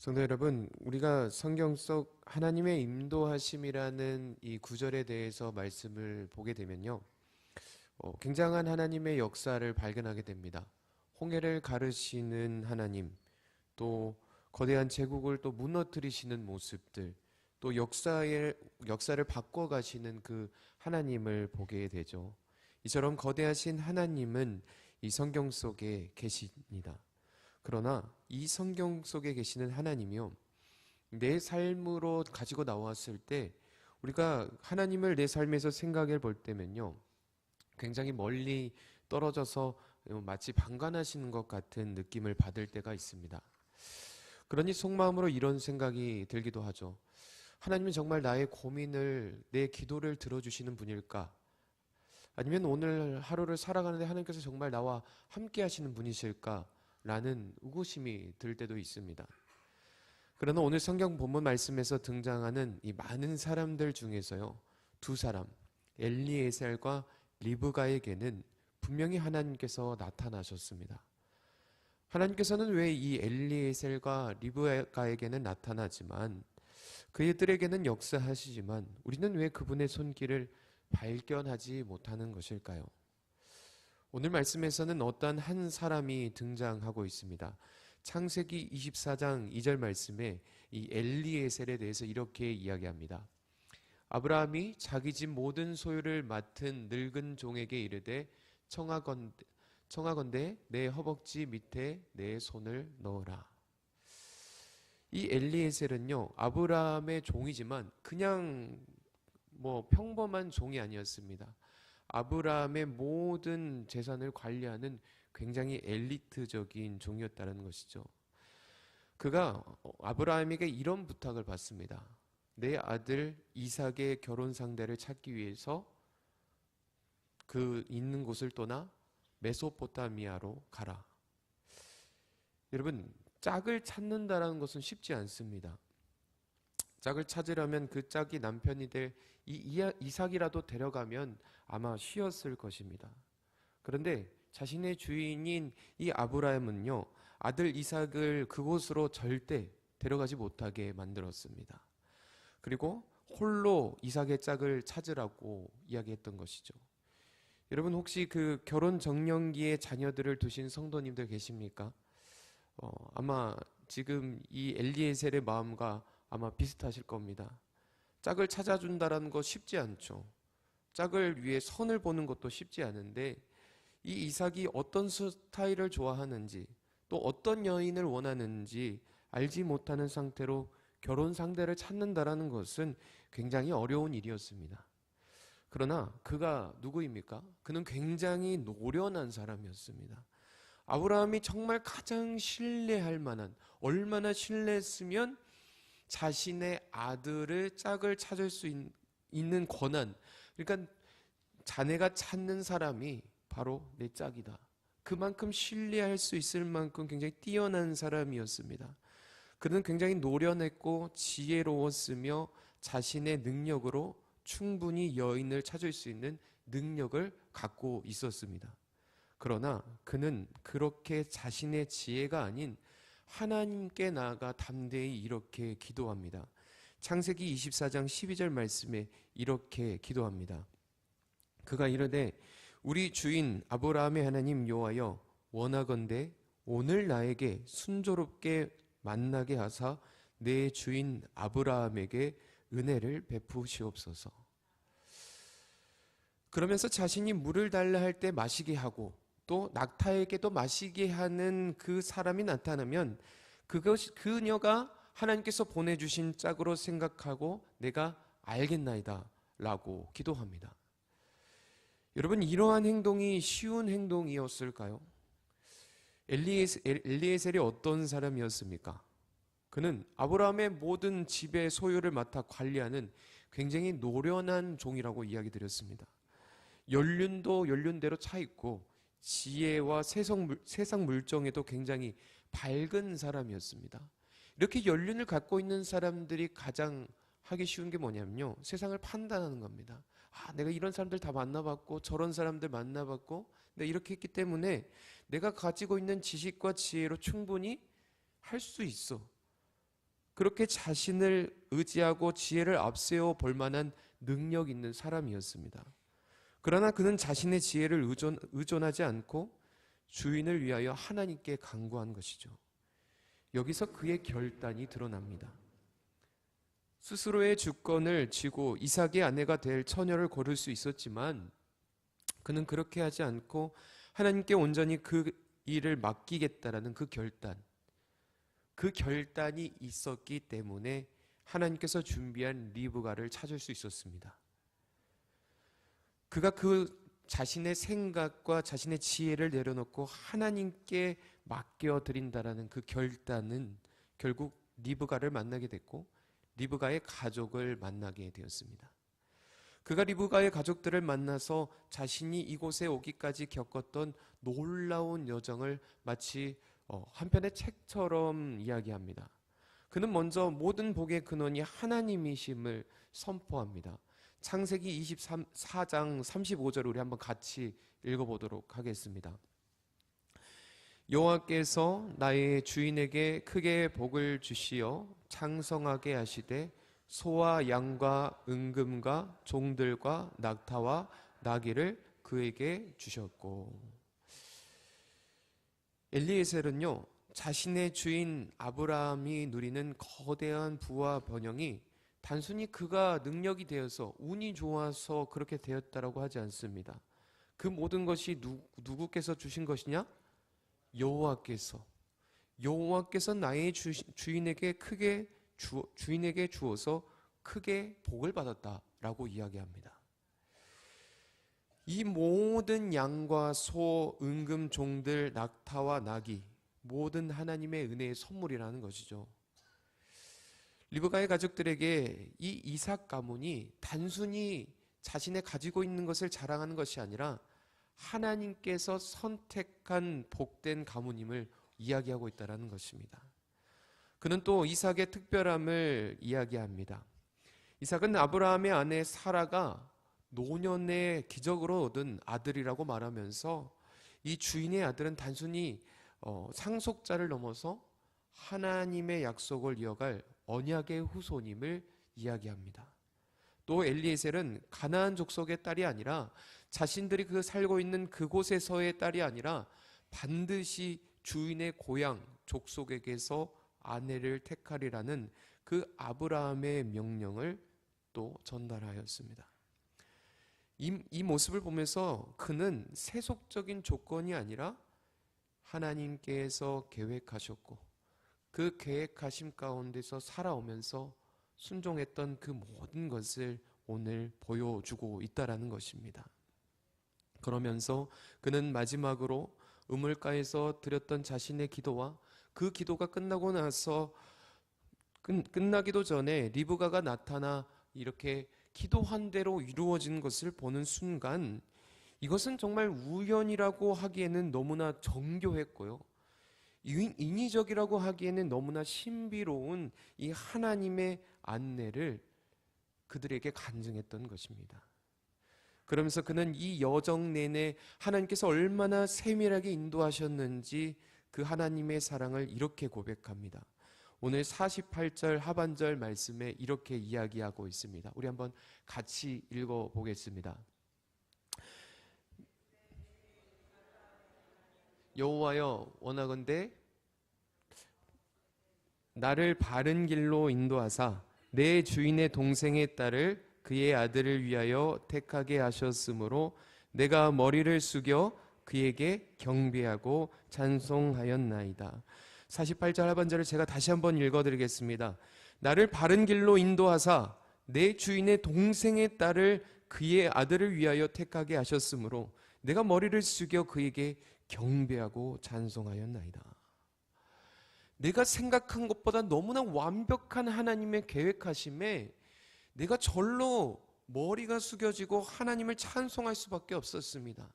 성도 여러분, 우리가 성경 속 하나님의 인도하심이라는 이 구절에 대해서 말씀을 보게 되면요. 굉장한 하나님의 역사를 발견하게 됩니다. 홍해를 가르시는 하나님, 또 거대한 제국을 또 무너뜨리시는 모습들, 또 역사를 바꿔가시는 그 하나님을 보게 되죠. 이처럼 거대하신 하나님은 이 성경 속에 계십니다. 그러나 이 성경 속에 계시는 하나님이요. 내 삶으로 가지고 나왔을 때 우리가 하나님을 내 삶에서 생각해 볼 때면요. 굉장히 멀리 떨어져서 마치 방관하시는 것 같은 느낌을 받을 때가 있습니다. 그러니 속마음으로 이런 생각이 들기도 하죠. 하나님은 정말 나의 고민을, 내 기도를 들어주시는 분일까? 아니면 오늘 하루를 살아가는데 하나님께서 정말 나와 함께 하시는 분이실까? 라는 의구심이 들 때도 있습니다. 그러나 오늘 성경 본문 말씀에서 등장하는 이 많은 사람들 중에서요, 두 사람, 엘리에셀과 리브가에게는 분명히 하나님께서 나타나셨습니다. 하나님께서는 왜 이 엘리에셀과 리브가에게는 나타나지만 그들에게는 역사하시지만 우리는 왜 그분의 손길을 발견하지 못하는 것일까요? 오늘 말씀에서는 어떠한 한 사람이 등장하고 있습니다. 창세기 24장 2절 말씀에 이 엘리에셀에 대해서 이렇게 이야기합니다. 아브라함이 자기 집 모든 소유를 맡은 늙은 종에게 이르되 청하건대 내 허벅지 밑에 내 손을 넣어라. 이 엘리에셀은요, 아브라함의 종이지만 그냥 평범한 종이 아니었습니다. 아브라함의 모든 재산을 관리하는 굉장히 엘리트적인 종이었다는 것이죠. 그가 아브라함에게 이런 부탁을 받습니다. 내 아들 이삭의 결혼 상대를 찾기 위해서 그 있는 곳을 떠나 메소포타미아로 가라. 여러분, 짝을 찾는다라는 것은 쉽지 않습니다. 짝을 찾으려면 그 짝이 남편이 될 이삭이라도 데려가면 아마 쉬었을 것입니다. 그런데 자신의 주인인 이 아브라함은요, 아들 이삭을 그곳으로 절대 데려가지 못하게 만들었습니다. 그리고 홀로 이삭의 짝을 찾으라고 이야기했던 것이죠. 여러분, 혹시 그 결혼 정년기에 자녀들을 두신 성도님들 계십니까? 아마 지금 이 엘리에셀의 마음과 아마 비슷하실 겁니다. 짝을 찾아준다라는 거 쉽지 않죠. 짝을 위해 선을 보는 것도 쉽지 않은데 이 이삭이 어떤 스타일을 좋아하는지 또 어떤 여인을 원하는지 알지 못하는 상태로 결혼 상대를 찾는다라는 것은 굉장히 어려운 일이었습니다. 그러나 그가 누구입니까? 그는 굉장히 노련한 사람이었습니다. 아브라함이 정말 가장 신뢰할 만한, 얼마나 신뢰했으면 자신의 아들의 짝을 찾을 수 있는 권한, 그러니까 자네가 찾는 사람이 바로 내 짝이다. 그만큼 신뢰할 수 있을 만큼 굉장히 뛰어난 사람이었습니다. 그는 굉장히 노련했고 지혜로웠으며 자신의 능력으로 충분히 여인을 찾을 수 있는 능력을 갖고 있었습니다. 그러나 그는 그렇게 자신의 지혜가 아닌 하나님께 나아가 담대히 이렇게 기도합니다. 창세기 24장 12절 말씀에 이렇게 기도합니다. 그가 이르되 우리 주인 아브라함의 하나님 여호와여 원하건대 오늘 나에게 순조롭게 만나게 하사 내 주인 아브라함에게 은혜를 베푸시옵소서. 그러면서 자신이 물을 달라 할 때 마시게 하고 또 낙타에게도 마시게 하는 그 사람이 나타나면 그녀가 하나님께서 보내주신 짝으로 생각하고 내가 알겠나이다 라고 기도합니다. 여러분, 이러한 행동이 쉬운 행동이었을까요? 엘리에셀이 어떤 사람이었습니까? 그는 아브라함의 모든 집의 소유를 맡아 관리하는 굉장히 노련한 종이라고 이야기 드렸습니다. 연륜도 연륜대로 차 있고 지혜와 세상 물정에도 굉장히 밝은 사람이었습니다. 이렇게 연륜을 갖고 있는 사람들이 가장 하기 쉬운 게 뭐냐면요, 세상을 판단하는 겁니다. 내가 이런 사람들 다 만나봤고 저런 사람들 만나봤고 내가 이렇게 했기 때문에 내가 가지고 있는 지식과 지혜로 충분히 할 수 있어. 그렇게 자신을 의지하고 지혜를 앞세워 볼 만한 능력 있는 사람이었습니다. 그러나 그는 자신의 지혜를 의존하지 않고 주인을 위하여 하나님께 간구한 것이죠. 여기서 그의 결단이 드러납니다. 스스로의 주권을 쥐고 이삭의 아내가 될 처녀를 고를 수 있었지만 그는 그렇게 하지 않고 하나님께 온전히 그 일을 맡기겠다라는 그 결단이 있었기 때문에 하나님께서 준비한 리브가를 찾을 수 있었습니다. 그가 그 자신의 생각과 자신의 지혜를 내려놓고 하나님께 맡겨드린다라는 그 결단은 결국 리브가를 만나게 됐고 리브가의 가족을 만나게 되었습니다. 그가 리브가의 가족들을 만나서 자신이 이곳에 오기까지 겪었던 놀라운 여정을 마치 한 편의 책처럼 이야기합니다. 그는 먼저 모든 복의 근원이 하나님이심을 선포합니다. 창세기 24장 35절을 우리 한번 같이 읽어보도록 하겠습니다. 여호와께서 나의 주인에게 크게 복을 주시어 창성하게 하시되 소와 양과 은금과 종들과 낙타와 나귀를 그에게 주셨고, 엘리에셀은요 자신의 주인 아브라함이 누리는 거대한 부와 번영이 단순히 그가 능력이 되어서 운이 좋아서 그렇게 되었다라고 하지 않습니다. 그 모든 것이 누구께서 주신 것이냐? 여호와께서 나의 주인에게 주인에게 주어서 크게 복을 받았다라고 이야기합니다. 이 모든 양과 소, 은금, 종들, 낙타와 나귀, 모든 하나님의 은혜의 선물이라는 것이죠. 리브가의 가족들에게 이 이삭 가문이 단순히 자신의 가지고 있는 것을 자랑하는 것이 아니라 하나님께서 선택한 복된 가문임을 이야기하고 있다는 것입니다. 그는 또 이삭의 특별함을 이야기합니다. 이삭은 아브라함의 아내 사라가 노년의 기적으로 얻은 아들이라고 말하면서 이 주인의 아들은 단순히 상속자를 넘어서 하나님의 약속을 이어갈 언약의 후손임을 이야기합니다. 또 엘리에셀은 가나안 족속의 딸이 아니라 자신들이 살고 있는 그곳에서의 딸이 아니라 반드시 주인의 고향 족속에게서 아내를 택하리라는 그 아브라함의 명령을 또 전달하였습니다. 이 모습을 보면서 그는 세속적인 조건이 아니라 하나님께서 계획하셨고 그 계획하심 가운데서 살아오면서 순종했던 그 모든 것을 오늘 보여주고 있다라는 것입니다. 그러면서 그는 마지막으로 우물가에서 드렸던 자신의 기도와 그 기도가 끝나고 나서 끝나기도 전에 리브가가 나타나 이렇게 기도한 대로 이루어진 것을 보는 순간 이것은 정말 우연이라고 하기에는 너무나 정교했고요. 인위적이라고 하기에는 너무나 신비로운 이 하나님의 안내를 그들에게 간증했던 것입니다. 그러면서 그는 이 여정 내내 하나님께서 얼마나 세밀하게 인도하셨는지 그 하나님의 사랑을 이렇게 고백합니다. 오늘 48절 하반절 말씀에 이렇게 이야기하고 있습니다. 우리 한번 같이 읽어보겠습니다. 여호와여 원하건대 나를 바른 길로 인도하사 내 주인의 동생의 딸을 그의 아들을 위하여 택하게 하셨으므로 내가 머리를 숙여 그에게 경배하고 찬송하였나이다. 48절 하반절을 제가 다시 한번 읽어드리겠습니다. 나를 바른 길로 인도하사 내 주인의 동생의 딸을 그의 아들을 위하여 택하게 하셨으므로 내가 머리를 숙여 그에게 경배하고 찬송하였나이다. 내가 생각한 것보다 너무나 완벽한 하나님의 계획하심에 내가 절로 머리가 숙여지고 하나님을 찬송할 수밖에 없었습니다.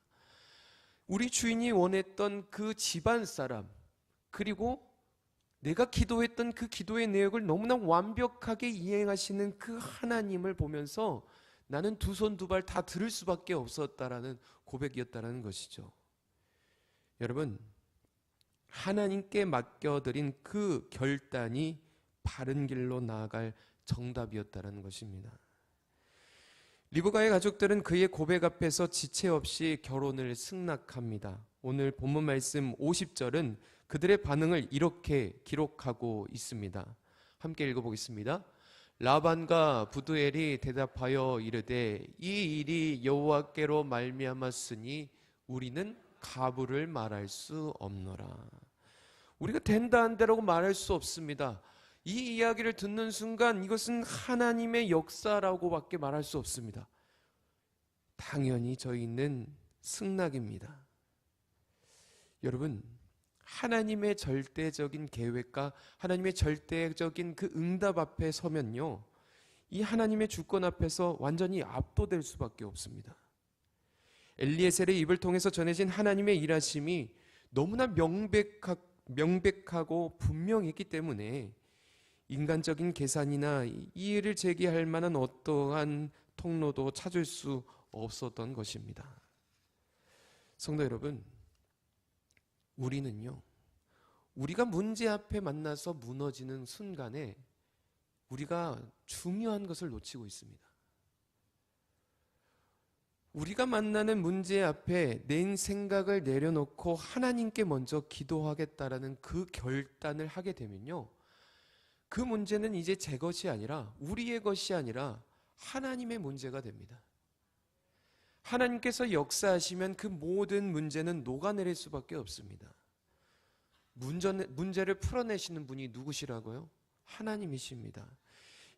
우리 주인이 원했던 그 집안 사람, 그리고 내가 기도했던 그 기도의 내역을 너무나 완벽하게 이행하시는 그 하나님을 보면서 나는 두 손 두 발 다 들을 수밖에 없었다라는 고백이었다는 것이죠. 여러분, 하나님께 맡겨드린 그 결단이 바른 길로 나아갈 정답이었다는 것입니다. 리브가의 가족들은 그의 고백 앞에서 지체 없이 결혼을 승낙합니다. 오늘 본문 말씀 50절은 그들의 반응을 이렇게 기록하고 있습니다. 함께 읽어보겠습니다. 라반과 부두엘이 대답하여 이르되 이 일이 여호와께로 말미암았으니 우리는 가부를 말할 수 없노라. 우리가 된다 한다라고 말할 수 없습니다. 이 이야기를 듣는 순간 이것은 하나님의 역사라고밖에 말할 수 없습니다. 당연히 저희는 승낙입니다. 여러분, 하나님의 절대적인 계획과 하나님의 절대적인 그 응답 앞에 서면요, 이 하나님의 주권 앞에서 완전히 압도될 수밖에 없습니다. 엘리에셀의 입을 통해서 전해진 하나님의 일하심이 너무나 명백하고 분명했기 때문에 인간적인 계산이나 이의를 제기할 만한 어떠한 통로도 찾을 수 없었던 것입니다. 성도 여러분, 우리는요, 우리가 문제 앞에 만나서 무너지는 순간에 우리가 중요한 것을 놓치고 있습니다. 우리가 만나는 문제 앞에 내 생각을 내려놓고 하나님께 먼저 기도하겠다라는 그 결단을 하게 되면요, 그 문제는 이제 제 것이 아니라, 우리의 것이 아니라 하나님의 문제가 됩니다. 하나님께서 역사하시면 그 모든 문제는 녹아내릴 수밖에 없습니다. 문제를 풀어내시는 분이 누구시라고요? 하나님이십니다.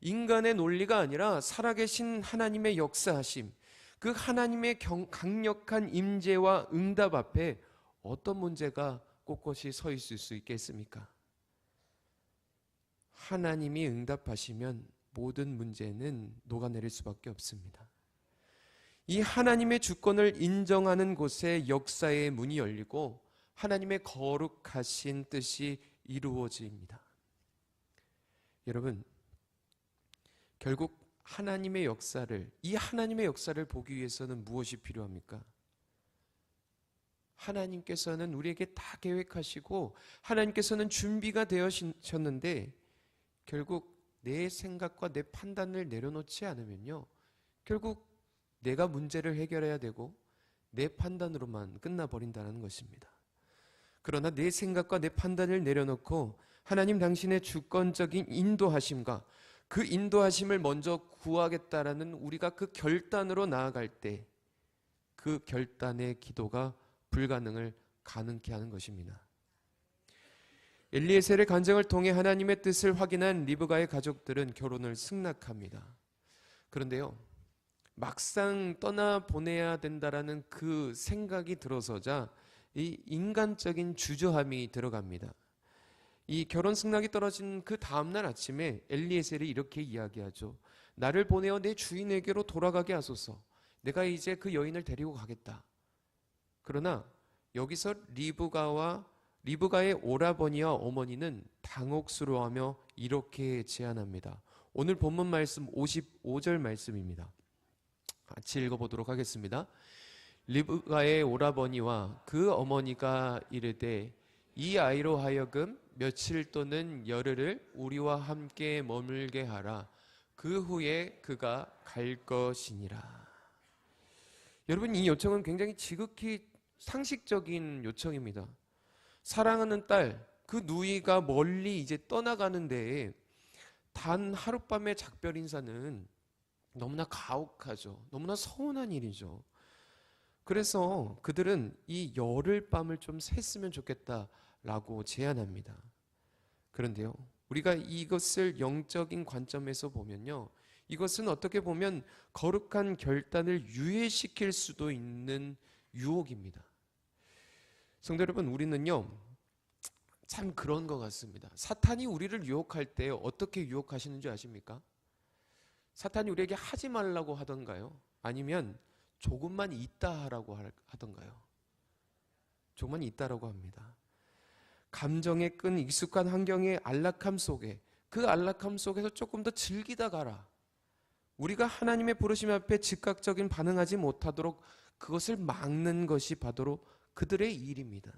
인간의 논리가 아니라 살아계신 하나님의 역사하심, 그 하나님의 강력한 임재와 응답 앞에 어떤 문제가 꼿꼿이 서 있을 수 있겠습니까? 하나님이 응답하시면 모든 문제는 녹아내릴 수밖에 없습니다. 이 하나님의 주권을 인정하는 곳에 역사의 문이 열리고 하나님의 거룩하신 뜻이 이루어집니다. 여러분, 결국 하나님의 역사를, 이 하나님의 역사를 보기 위해서는 무엇이 필요합니까? 하나님께서는 우리에게 다 계획하시고 하나님께서는 준비가 되어셨는데 결국 내 생각과 내 판단을 내려놓지 않으면요, 결국 내가 문제를 해결해야 되고 내 판단으로만 끝나버린다는 것입니다. 그러나 내 생각과 내 판단을 내려놓고 하나님 당신의 주권적인 인도하심과 그 인도하심을 먼저 구하겠다라는 우리가 그 결단으로 나아갈 때 그 결단의 기도가 불가능을 가능케 하는 것입니다. 엘리에셀의 간증을 통해 하나님의 뜻을 확인한 리브가의 가족들은 결혼을 승낙합니다. 그런데요, 막상 떠나보내야 된다라는 그 생각이 들어서자 이 인간적인 주저함이 들어갑니다. 이 결혼 승낙이 떨어진 그 다음날 아침에 엘리에셀이 이렇게 이야기하죠. 나를 보내어 내 주인에게로 돌아가게 하소서. 내가 이제 그 여인을 데리고 가겠다. 그러나 여기서 리브가의 오라버니와 어머니는 당혹스러워하며 이렇게 제안합니다. 오늘 본문 말씀 55절 말씀입니다. 같이 읽어보도록 하겠습니다. 리브가의 오라버니와 그 어머니가 이르되 이 아이로 하여금 며칠 또는 열흘을 우리와 함께 머물게 하라. 그 후에 그가 갈 것이니라. 여러분, 이 요청은 굉장히 지극히 상식적인 요청입니다. 사랑하는 딸, 그 누이가 멀리 이제 떠나가는데 단 하룻밤의 작별 인사는 너무나 가혹하죠. 너무나 서운한 일이죠. 그래서 그들은 이 열흘 밤을 좀 샜으면 좋겠다라고 제안합니다. 그런데요, 우리가 이것을 영적인 관점에서 보면요, 이것은 어떻게 보면 거룩한 결단을 유예시킬 수도 있는 유혹입니다. 성도 여러분, 우리는요, 참 그런 것 같습니다. 사탄이 우리를 유혹할 때 어떻게 유혹하시는지 아십니까? 사탄이 우리에게 하지 말라고 하던가요? 아니면 조금만 있다 하라고 하던가요? 조금만 있다라고 합니다. 감정의 끈 익숙한 환경의 안락함 속에, 그 안락함 속에서 조금 더 즐기다 가라. 우리가 하나님의 부르심 앞에 즉각적인 반응하지 못하도록 그것을 막는 것이 바로 그들의 일입니다.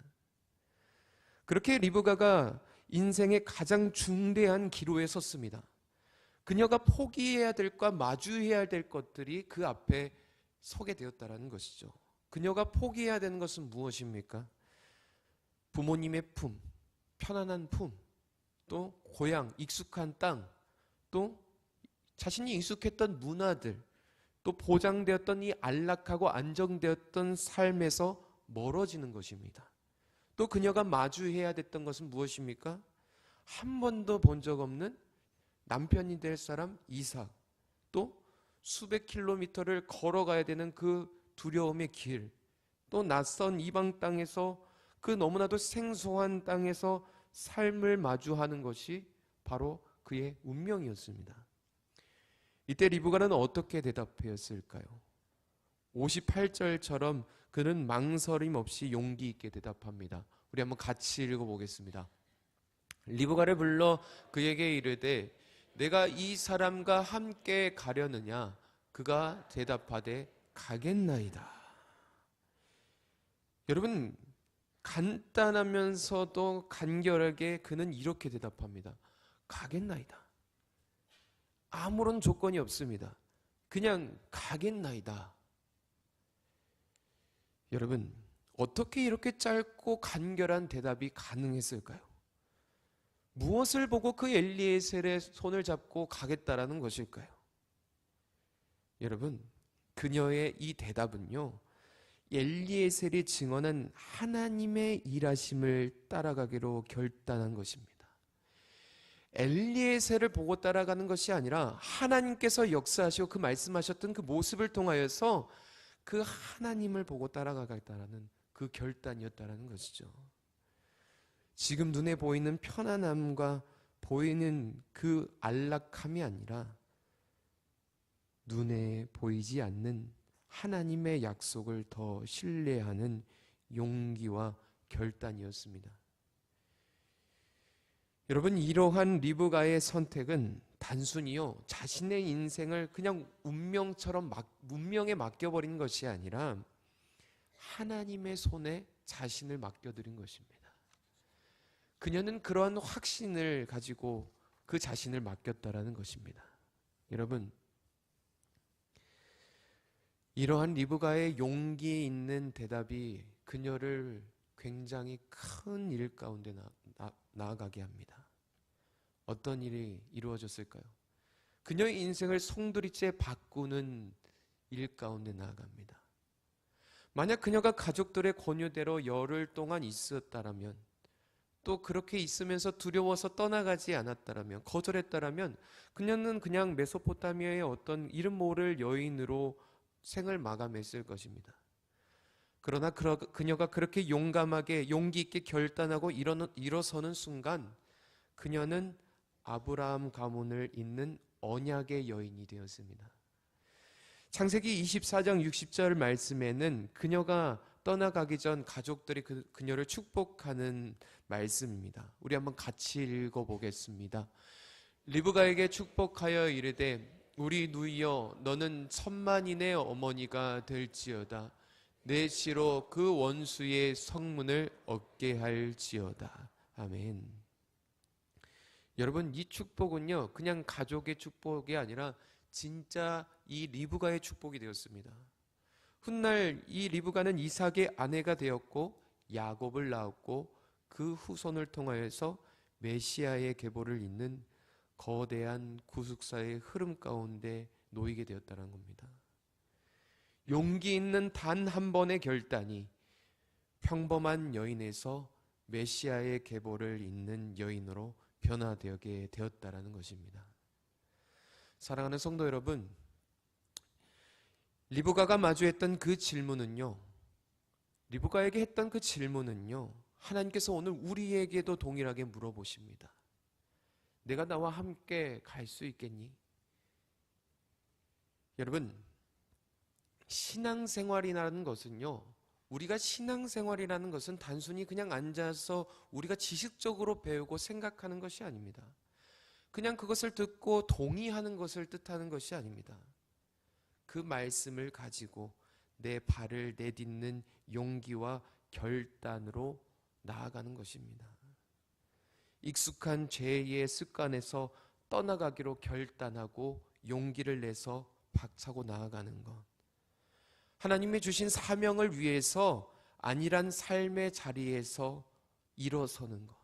그렇게 리브가가 인생의 가장 중대한 기로에 섰습니다. 그녀가 포기해야 될 것과 마주해야 될 것들이 그 앞에 서게 되었다는 것이죠. 그녀가 포기해야 되는 것은 무엇입니까? 부모님의 품, 편안한 품, 또 고향, 익숙한 땅, 또 자신이 익숙했던 문화들, 또 보장되었던 이 안락하고 안정되었던 삶에서 멀어지는 것입니다. 또 그녀가 마주해야 됐던 것은 무엇입니까? 한 번도 본 적 없는 남편이 될 사람 이삭, 또 수백 킬로미터를 걸어가야 되는 그 두려움의 길, 또 낯선 이방 땅에서 그 너무나도 생소한 땅에서 삶을 마주하는 것이 바로 그의 운명이었습니다. 이때 리브가는 어떻게 대답하였을까요? 58절처럼 그는 망설임 없이 용기 있게 대답합니다. 우리 한번 같이 읽어보겠습니다. 리브가를 불러 그에게 이르되 내가 이 사람과 함께 가려느냐? 그가 대답하되 가겠나이다. 여러분, 간단하면서도 간결하게 그는 이렇게 대답합니다. 가겠나이다. 아무런 조건이 없습니다. 그냥 가겠나이다. 여러분, 어떻게 이렇게 짧고 간결한 대답이 가능했을까요? 무엇을 보고 그 엘리에셀의 손을 잡고 가겠다라는 것일까요? 여러분, 그녀의 이 대답은요, 엘리에셀이 증언한 하나님의 일하심을 따라가기로 결단한 것입니다. 엘리에셀을 보고 따라가는 것이 아니라 하나님께서 역사하시고 그 말씀하셨던 그 모습을 통하여서 그 하나님을 보고 따라가겠다라는 그 결단이었다라는 것이죠. 지금 눈에 보이는 편안함과 보이는 그 안락함이 아니라 눈에 보이지 않는 하나님의 약속을 더 신뢰하는 용기와 결단이었습니다. 여러분, 이러한 리브가의 선택은 단순히요 자신의 인생을 그냥 운명에 맡겨버린 것이 아니라 하나님의 손에 자신을 맡겨드린 것입니다. 그녀는 그러한 확신을 가지고 그 자신을 맡겼다라는 것입니다. 여러분, 이러한 리브가의 용기 있는 대답이 그녀를 굉장히 큰 일 가운데 나아가게 합니다. 어떤 일이 이루어졌을까요? 그녀의 인생을 송두리째 바꾸는 일 가운데 나아갑니다. 만약 그녀가 가족들의 권유대로 열흘 동안 있었다라면, 또 그렇게 있으면서 두려워서 떠나가지 않았다라면, 거절했다라면 그녀는 그냥 메소포타미아의 어떤 이름 모를 여인으로 생을 마감했을 것입니다. 그러나 그녀가 그렇게 용감하게 용기 있게 결단하고 일어서는 순간 그녀는 아브라함 가문을 잇는 언약의 여인이 되었습니다. 창세기 24장 60절 말씀에는 그녀가 떠나가기 전 가족들이 그녀를 축복하는 말씀입니다. 우리 한번 같이 읽어보겠습니다. 리브가에게 축복하여 이르되 우리 누이여 너는 천만인의 어머니가 될지어다. 내 씨로 그 원수의 성문을 얻게 할지어다. 아멘. 여러분, 이 축복은요 그냥 가족의 축복이 아니라 진짜 이 리브가의 축복이 되었습니다. 훗날 이 리브가는 이삭의 아내가 되었고 야곱을 낳았고 그 후손을 통하여서 메시아의 계보를 잇는 거대한 구속사의 흐름 가운데 놓이게 되었다는 겁니다. 용기 있는 단 한 번의 결단이 평범한 여인에서 메시아의 계보를 잇는 여인으로 변화되게 되었다는 것입니다. 사랑하는 성도 여러분, 리브가가 마주했던 그 질문은요, 리브가에게 했던 그 질문은요, 하나님께서 오늘 우리에게도 동일하게 물어보십니다. 내가 나와 함께 갈 수 있겠니? 여러분, 신앙생활이라는 것은요, 우리가 신앙생활이라는 것은 단순히 그냥 앉아서 우리가 지식적으로 배우고 생각하는 것이 아닙니다. 그냥 그것을 듣고 동의하는 것을 뜻하는 것이 아닙니다. 그 말씀을 가지고 내 발을 내딛는 용기와 결단으로 나아가는 것입니다. 익숙한 죄의 습관에서 떠나가기로 결단하고 용기를 내서 박차고 나아가는 것. 하나님이 주신 사명을 위해서 안일한 삶의 자리에서 일어서는 것.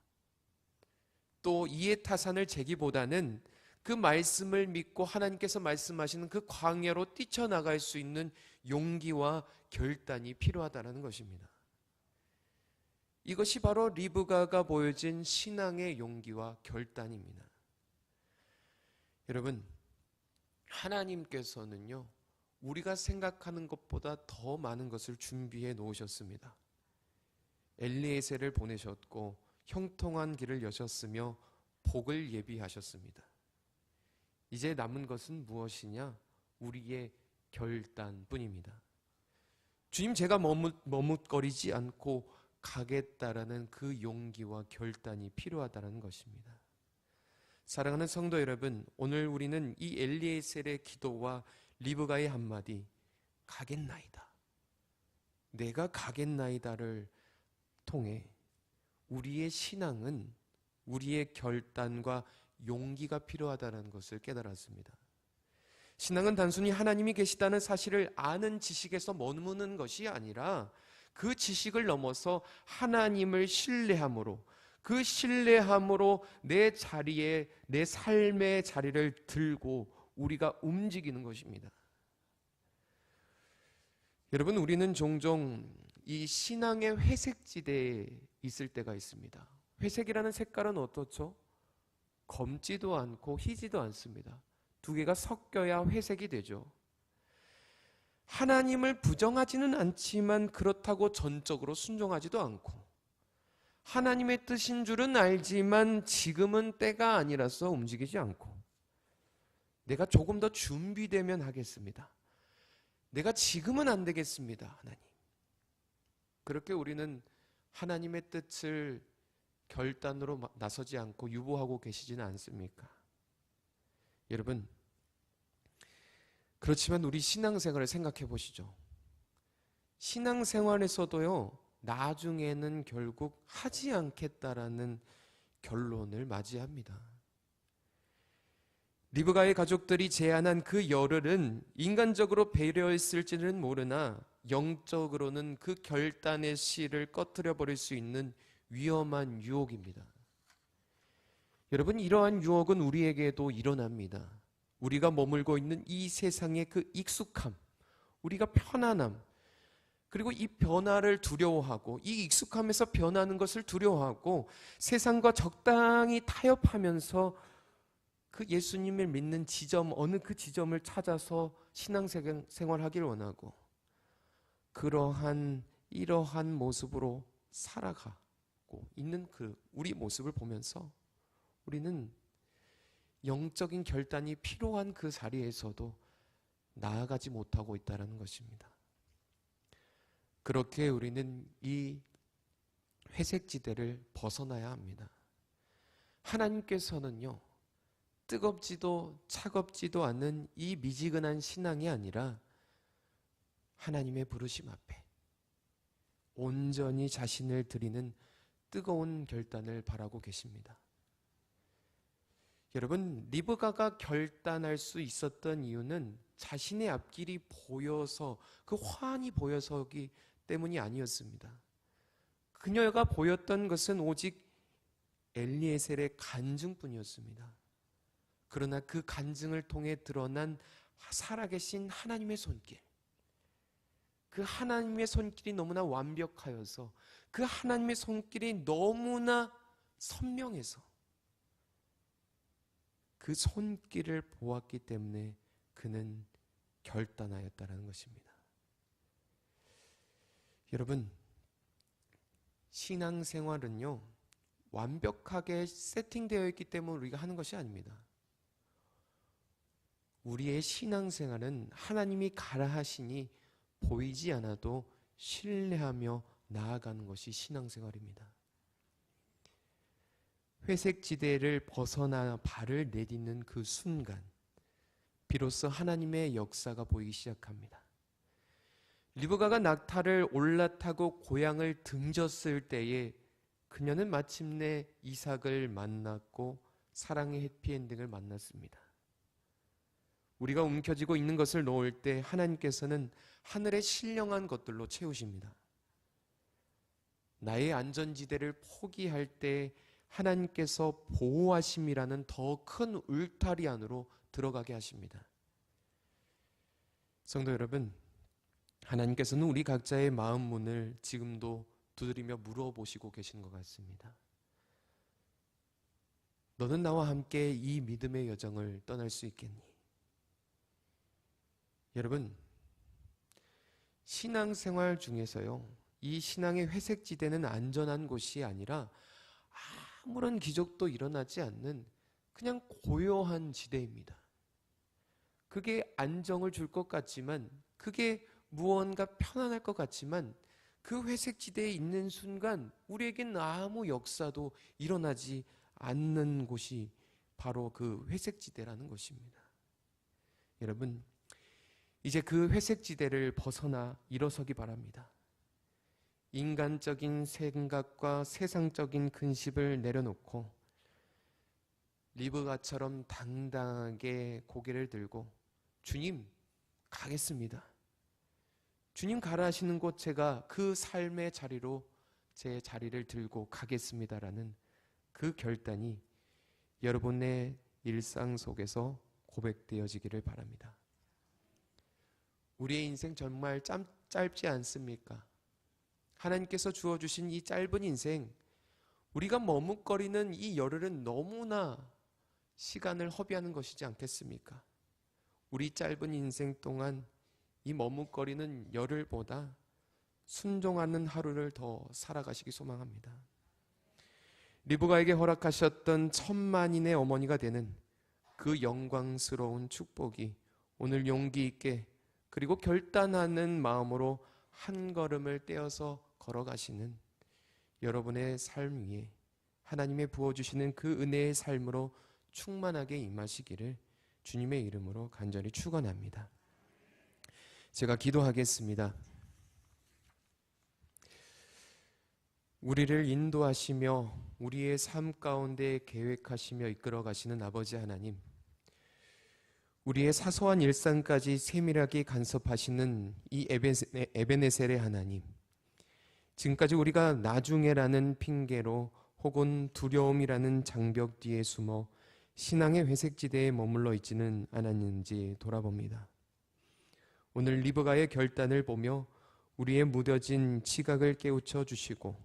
또 이해 타산을 제기보다는 그 말씀을 믿고 하나님께서 말씀하시는 그 광야로 뛰쳐나갈 수 있는 용기와 결단이 필요하다는 것입니다. 이것이 바로 리브가가 보여진 신앙의 용기와 결단입니다. 여러분, 하나님께서는요, 우리가 생각하는 것보다 더 많은 것을 준비해 놓으셨습니다. 엘리에셀을 보내셨고 형통한 길을 여셨으며 복을 예비하셨습니다. 이제 남은 것은 무엇이냐? 우리의 결단뿐입니다. 주님, 제가 머뭇거리지 않고 가겠다라는 그 용기와 결단이 필요하다는 것입니다. 사랑하는 성도 여러분, 오늘 우리는 이 엘리에셀의 기도와 리브가의 한마디, 가겠나이다, 내가 가겠나이다를 통해 우리의 신앙은 우리의 결단과 용기가 필요하다는 것을 깨달았습니다. 신앙은 단순히 하나님이 계시다는 사실을 아는 지식에서 머무는 것이 아니라 그 지식을 넘어서 하나님을 신뢰함으로, 그 신뢰함으로 내 자리에, 내 삶의 자리를 들고 우리가 움직이는 것입니다. 여러분, 우리는 종종 이 신앙의 회색지대에 있을 때가 있습니다. 회색이라는 색깔은 어떻죠? 검지도 않고 희지도 않습니다. 두 개가 섞여야 회색이 되죠. 하나님을 부정하지는 않지만 그렇다고 전적으로 순종하지도 않고, 하나님의 뜻인 줄은 알지만 지금은 때가 아니라서 움직이지 않고, 내가 조금 더 준비되면 하겠습니다, 내가 지금은 안 되겠습니다, 하나님. 그렇게 우리는 하나님의 뜻을 결단으로 나서지 않고 유보하고 계시지는 않습니까? 여러분, 그렇지만 우리 신앙생활을 생각해 보시죠. 신앙생활에서도요, 나중에는 결국 하지 않겠다라는 결론을 맞이합니다. 리브가의 가족들이 제안한 그 열흘은 인간적으로 배려했을지는 모르나 영적으로는 그 결단의 씨를 꺼뜨려 버릴 수 있는 위험한 유혹입니다. 여러분, 이러한 유혹은 우리에게도 일어납니다. 우리가 머물고 있는 이 세상의 그 익숙함, 우리가 편안함, 그리고 이 변화를 두려워하고, 이 익숙함에서 변하는 것을 두려워하고 세상과 적당히 타협하면서 그 예수님을 믿는 지점, 어느 그 지점을 찾아서 신앙생활하길 원하고, 이러한 모습으로 살아가고 있는 그 우리 모습을 보면서 우리는 영적인 결단이 필요한 그 자리에서도 나아가지 못하고 있다는 것입니다. 그렇게 우리는 이 회색지대를 벗어나야 합니다. 하나님께서는요, 뜨겁지도 차갑지도 않는 이 미지근한 신앙이 아니라 하나님의 부르심 앞에 온전히 자신을 드리는 뜨거운 결단을 바라고 계십니다. 여러분, 리브가가 결단할 수 있었던 이유는 자신의 앞길이 보여서, 그 환히 보여서기 때문이 아니었습니다. 그녀가 보였던 것은 오직 엘리에셀의 간증뿐이었습니다. 그러나 그 간증을 통해 드러난 살아계신 하나님의 손길, 그 하나님의 손길이 너무나 완벽하여서, 그 하나님의 손길이 너무나 선명해서 그 손길을 보았기 때문에 그는 결단하였다는 것입니다. 여러분, 신앙생활은요, 완벽하게 세팅되어 있기 때문에 우리가 하는 것이 아닙니다. 우리의 신앙생활은 하나님이 가라 하시니 보이지 않아도 신뢰하며 나아가는 것이 신앙생활입니다. 회색지대를 벗어나 발을 내딛는 그 순간, 비로소 하나님의 역사가 보이기 시작합니다. 리브가가 낙타를 올라타고 고향을 등졌을 때에 그녀는 마침내 이삭을 만났고 사랑의 해피엔딩을 만났습니다. 우리가 움켜쥐고 있는 것을 놓을 때 하나님께서는 하늘의 신령한 것들로 채우십니다. 나의 안전지대를 포기할 때 하나님께서 보호하심이라는 더 큰 울타리 안으로 들어가게 하십니다. 성도 여러분, 하나님께서는 우리 각자의 마음 문을 지금도 두드리며 물어보시고 계신 것 같습니다. 너는 나와 함께 이 믿음의 여정을 떠날 수 있겠니? 여러분, 신앙생활 중에서요, 이 신앙의 회색지대는 안전한 곳이 아니라 아무런 기적도 일어나지 않는 그냥 고요한 지대입니다. 그게 안정을 줄 것 같지만, 그게 무언가 편안할 것 같지만, 그 회색지대에 있는 순간 우리에겐 아무 역사도 일어나지 않는 곳이 바로 그 회색지대라는 것입니다. 여러분, 이제 그 회색지대를 벗어나 일어서기 바랍니다. 인간적인 생각과 세상적인 근심을 내려놓고 리브가처럼 당당하게 고개를 들고 주님, 가겠습니다. 주님 가라 하시는 곳 제가 그 삶의 자리로 제 자리를 들고 가겠습니다라는 그 결단이 여러분의 일상 속에서 고백되어지기를 바랍니다. 우리의 인생 정말 짧지 않습니까? 하나님께서 주어주신 이 짧은 인생, 우리가 머뭇거리는 이 열흘은 너무나 시간을 허비하는 것이지 않겠습니까? 우리 짧은 인생 동안 이 머뭇거리는 열흘보다 순종하는 하루를 더 살아가시기 소망합니다. 리브가에게 허락하셨던 천만인의 어머니가 되는 그 영광스러운 축복이 오늘 용기 있게 그리고 결단하는 마음으로 한 걸음을 떼어서 걸어가시는 여러분의 삶 위에 하나님의 부어주시는 그 은혜의 삶으로 충만하게 임하시기를 주님의 이름으로 간절히 축원합니다. 제가 기도하겠습니다. 우리를 인도하시며 우리의 삶 가운데 계획하시며 이끌어 가시는 아버지 하나님, 우리의 사소한 일상까지 세밀하게 간섭하시는 이 에베네셀의 하나님, 지금까지 우리가 나중에라는 핑계로 혹은 두려움이라는 장벽 뒤에 숨어 신앙의 회색지대에 머물러 있지는 않았는지 돌아봅니다. 오늘 리브가의 결단을 보며 우리의 무뎌진 지각을 깨우쳐 주시고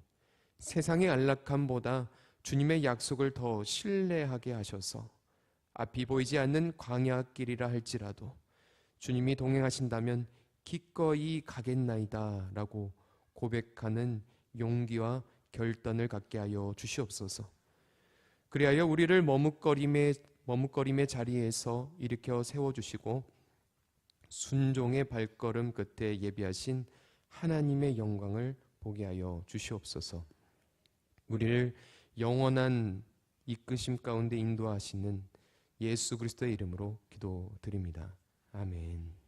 세상의 안락함보다 주님의 약속을 더 신뢰하게 하셔서 앞이 보이지 않는 광야길이라 할지라도 주님이 동행하신다면 기꺼이 가겠나이다 라고 고백하는 용기와 결단을 갖게 하여 주시옵소서. 그리하여 우리를 머뭇거림의 자리에서 일으켜 세워주시고 순종의 발걸음 끝에 예비하신 하나님의 영광을 보게 하여 주시옵소서. 우리를 영원한 이끄심 가운데 인도하시는 예수 그리스도의 이름으로 기도드립니다. 아멘.